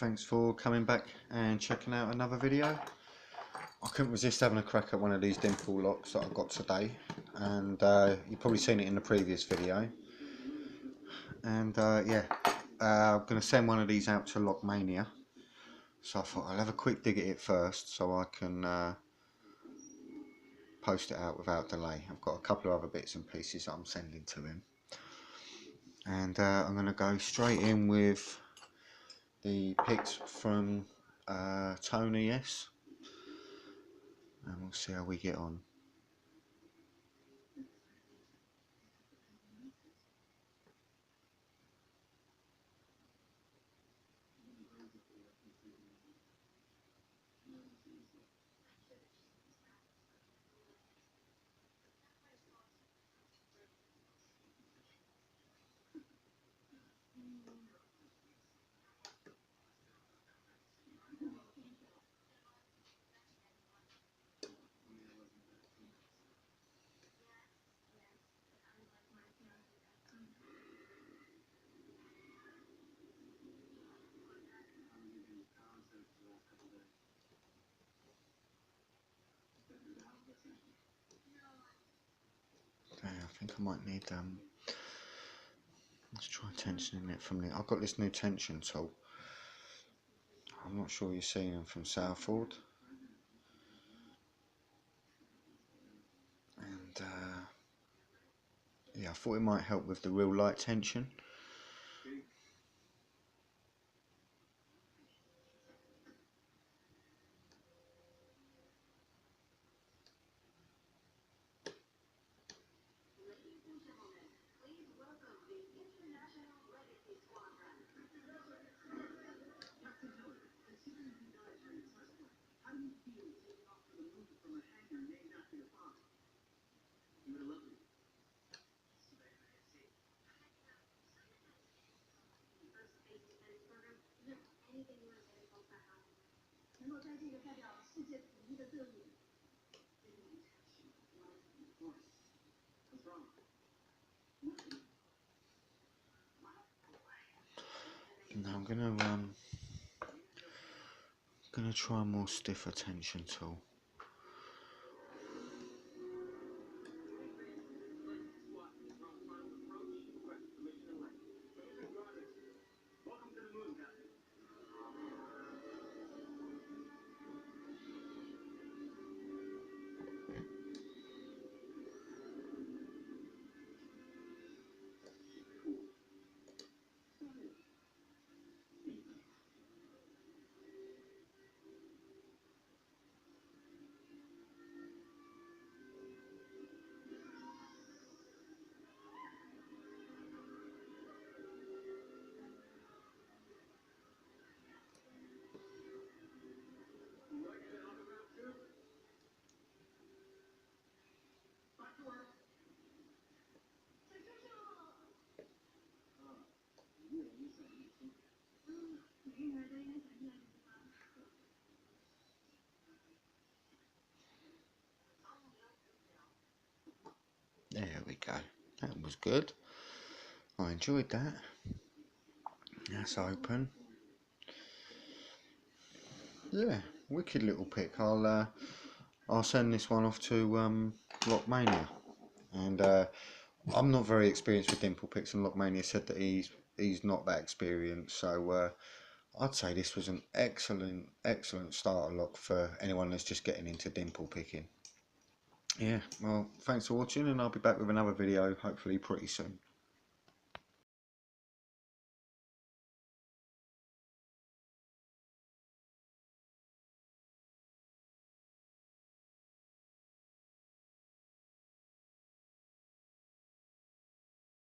thanks for coming back and checking out another video. I couldn't resist having a crack at one of these dimple locks that I got today, and you've probably seen it in the previous video. And yeah, I'm going to send one of these out to Lockmania, so I thought I'll have a quick dig at it first so I can post it out without delay. I've got a couple of other bits and pieces that I'm sending to him, and I'm going to go straight in with the picks from Tony S, and we'll see how we get on. Okay, I think I might need let's try tensioning it from the. I've got this new tension tool. I'm not sure you've seen them from Southwold, and yeah, I thought it might help with the real light tension. Now I'm gonna try a more stiffer tension tool. There we go. That was good. I enjoyed that. That's open. Yeah, wicked little pick. I'll send this one off to Lockmania, and I'm not very experienced with dimple picks, and Lockmania said that he's not that experienced, so I'd say this was an excellent starter lock for anyone that's just getting into dimple picking. Yeah, well, thanks for watching, and I'll be back with another video hopefully pretty soon.